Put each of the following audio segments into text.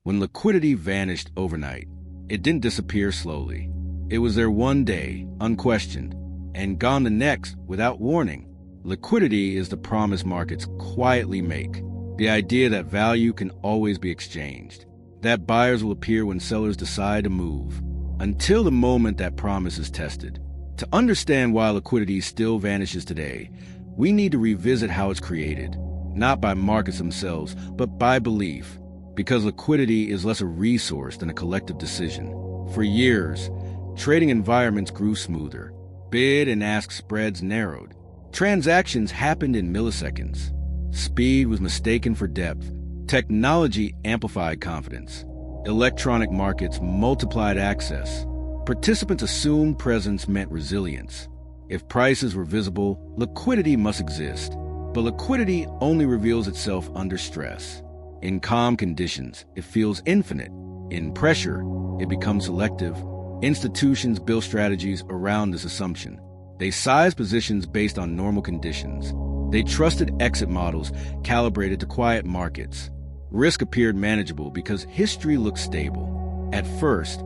When liquidity vanished overnight, it didn't disappear slowly. It was there one day, unquestioned, and gone the next without warning. Liquidity is the promise markets quietly make, the idea that value can always be exchanged, that buyers will appear when sellers decide to move, until the moment that promise is tested. To understand why liquidity still vanishes today, we need to revisit how it's created, not by markets themselves, but by belief, because liquidity is less a resource than a collective decision. For years, trading environments grew smoother. Bid and ask spreads narrowed. Transactions happened in milliseconds. Speed was mistaken for depth. Technology amplified confidence. Electronic markets multiplied access. Participants assumed presence meant resilience. If prices were visible, liquidity must exist. But liquidity only reveals itself under stress. In calm conditions, it feels infinite. In pressure, it becomes selective. Institutions build strategies around this assumption. They size positions based on normal conditions. They trusted exit models calibrated to quiet markets. Risk appeared manageable because history looked stable. At first,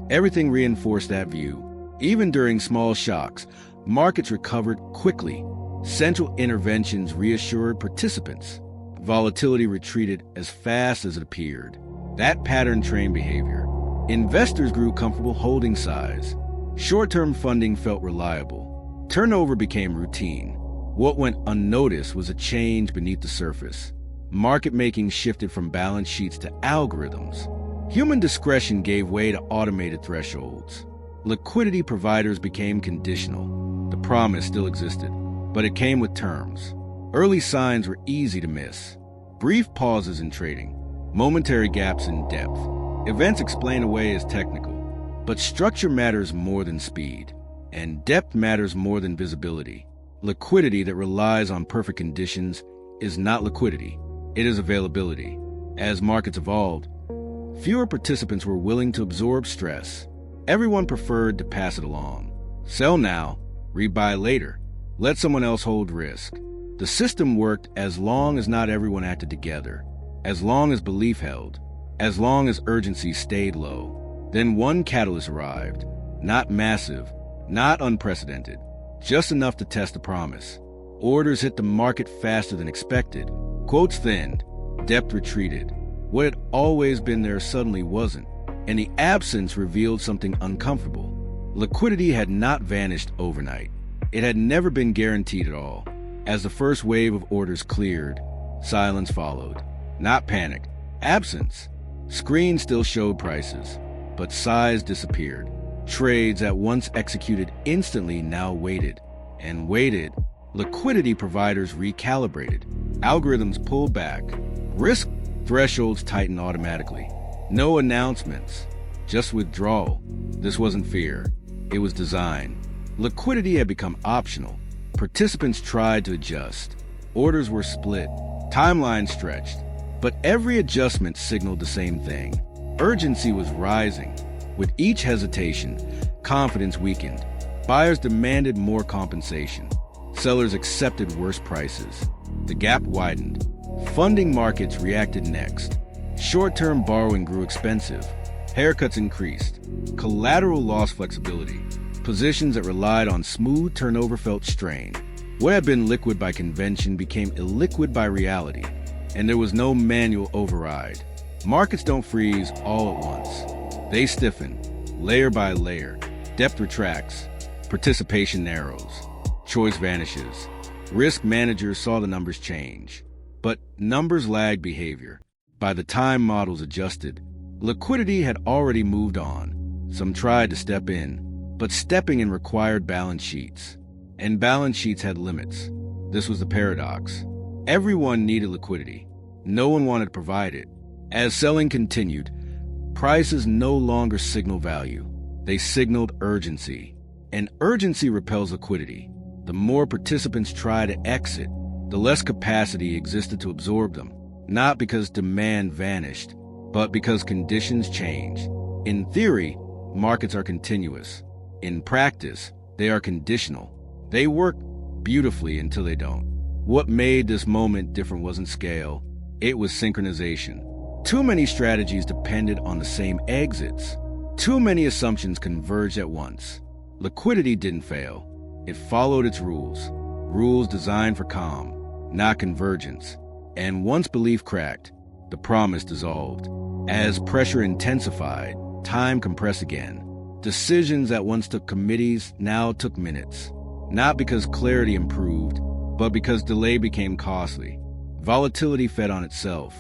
everything reinforced that view. Even during small shocks, markets recovered quickly. Central interventions reassured participants. Volatility retreated as fast as it appeared. That pattern trained behavior. Investors grew comfortable holding size. Short-term funding felt reliable. Turnover became routine. What went unnoticed was a change beneath the surface. Market making shifted from balance sheets to algorithms. Human discretion gave way to automated thresholds. Liquidity providers became conditional. The promise still existed, but it came with terms. Early signs were easy to miss. Brief pauses in trading, momentary gaps in depth. Events explained away as technical, but structure matters more than speed, and depth matters more than visibility. Liquidity that relies on perfect conditions is not liquidity, it is availability. As markets evolved, fewer participants were willing to absorb stress. Everyone preferred to pass it along. Sell now, rebuy later. Let someone else hold risk. The system worked as long as not everyone acted together, as long as belief held, as long as urgency stayed low. Then one catalyst arrived, not massive, not unprecedented, just enough to test the promise. Orders hit the market faster than expected. Quotes thinned, depth retreated. What had always been there suddenly wasn't, and the absence revealed something uncomfortable. Liquidity had not vanished overnight. It had never been guaranteed at all. As the first wave of orders cleared, silence followed. Not panic, absence. Screens still showed prices, but size disappeared. Trades at once executed instantly now waited. And waited. Liquidity providers recalibrated. Algorithms pulled back. Risk thresholds tightened automatically. No announcements, just withdrawal. This wasn't fear. It was design. Liquidity had become optional. Participants tried to adjust. Orders were split. Timelines stretched. But every adjustment signaled the same thing. Urgency was rising. With each hesitation, confidence weakened. Buyers demanded more compensation. Sellers accepted worse prices. The gap widened. Funding markets reacted next. Short-term borrowing grew expensive. Haircuts increased. Collateral lost flexibility. Positions that relied on smooth turnover felt strained. What had been liquid by convention became illiquid by reality, and there was no manual override. Markets don't freeze all at once. They stiffen, layer by layer. Depth retracts. Participation narrows. Choice vanishes. Risk managers saw the numbers change. But numbers lag behavior. By the time models adjusted, liquidity had already moved on. Some tried to step in, but stepping in required balance sheets. And balance sheets had limits. This was the paradox. Everyone needed liquidity. No one wanted to provide it. As selling continued, prices no longer signaled value. They signaled urgency. And urgency repels liquidity. The more participants try to exit, the less capacity existed to absorb them. Not because demand vanished, but because conditions changed. In theory, markets are continuous. In practice, they are conditional. They work beautifully until they don't. What made this moment different wasn't scale, it was synchronization. Too many strategies depended on the same exits. Too many assumptions converged at once. Liquidity didn't fail. It followed its rules. Rules designed for calm, not convergence. And once belief cracked, the promise dissolved. As pressure intensified, time compressed again. Decisions that once took committees now took minutes. Not because clarity improved, but because delay became costly. Volatility fed on itself.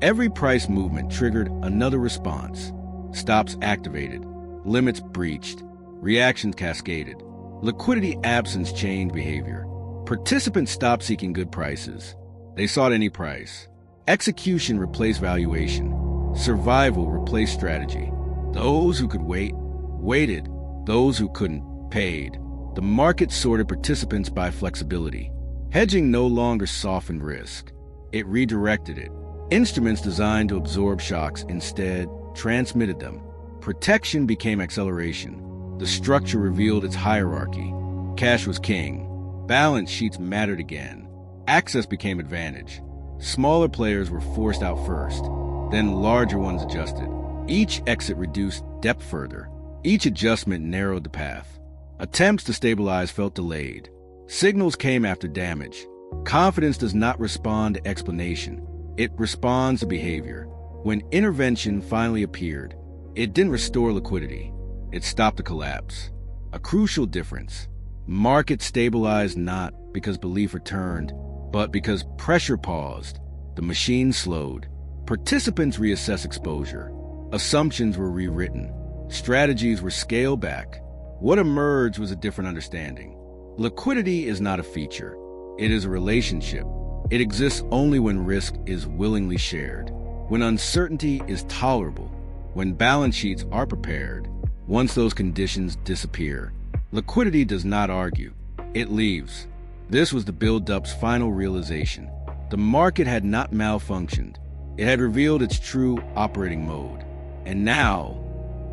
Every price movement triggered another response. Stops activated, limits breached, reactions cascaded. Liquidity absence changed behavior. Participants stopped seeking good prices. They sought any price. Execution replaced valuation. Survival replaced strategy. Those who could wait, waited. Those who couldn't, paid. The market sorted participants by flexibility. Hedging no longer softened risk. It redirected it. Instruments designed to absorb shocks instead transmitted them. Protection became acceleration. The structure revealed its hierarchy. Cash was king. Balance sheets mattered again. Access became advantage. Smaller players were forced out first. Then larger ones adjusted. Each exit reduced depth further. Each adjustment narrowed the path. Attempts to stabilize felt delayed. Signals came after damage. Confidence does not respond to explanation. It responds to behavior. When intervention finally appeared, it didn't restore liquidity. It stopped the collapse. A crucial difference. Markets stabilized not because belief returned, but because pressure paused. The machine slowed. Participants reassessed exposure. Assumptions were rewritten. Strategies were scaled back. What emerged was a different understanding. Liquidity is not a feature. It is a relationship. It exists only when risk is willingly shared, when uncertainty is tolerable, when balance sheets are prepared. Once those conditions disappear, liquidity does not argue. It leaves. This was the build-up's final realization. The market had not malfunctioned. It had revealed its true operating mode. And now,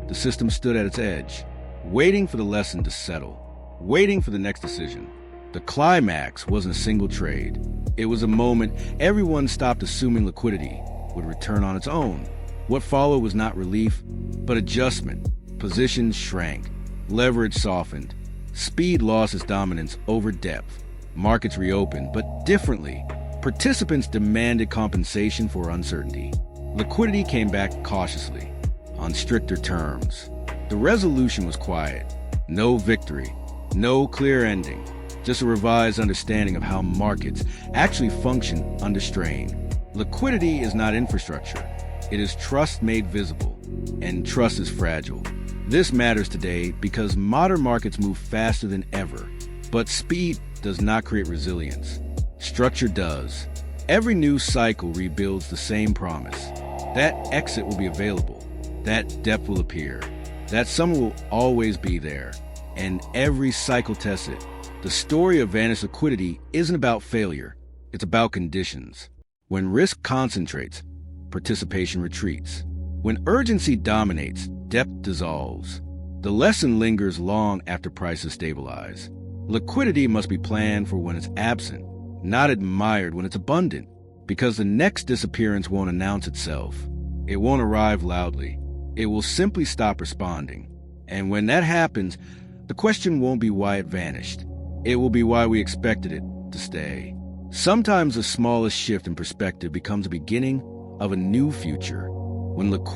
the system stood at its edge, waiting for the lesson to settle, waiting for the next decision. The climax wasn't a single trade. It was a moment everyone stopped assuming liquidity would return on its own. What followed was not relief, but adjustment. Positions shrank. Leverage softened. Speed lost its dominance over depth. Markets reopened, but differently. Participants demanded compensation for uncertainty. Liquidity came back cautiously, on stricter terms. The resolution was quiet. No victory. No clear ending. Just a revised understanding of how markets actually function under strain. Liquidity is not infrastructure. It is trust made visible, and trust is fragile. This matters today because modern markets move faster than ever, but speed does not create resilience. Structure does. Every new cycle rebuilds the same promise. That exit will be available. That depth will appear. That summer will always be there. And every cycle tests it. The story of vanished liquidity isn't about failure. It's about conditions. When risk concentrates, participation retreats. When urgency dominates, depth dissolves. The lesson lingers long after prices stabilize. Liquidity must be planned for when it's absent, not admired when it's abundant, because the next disappearance won't announce itself. It won't arrive loudly. It will simply stop responding. And when that happens, the question won't be why it vanished. It will be why we expected it to stay. Sometimes the smallest shift in perspective becomes the beginning of a new future. When liquidity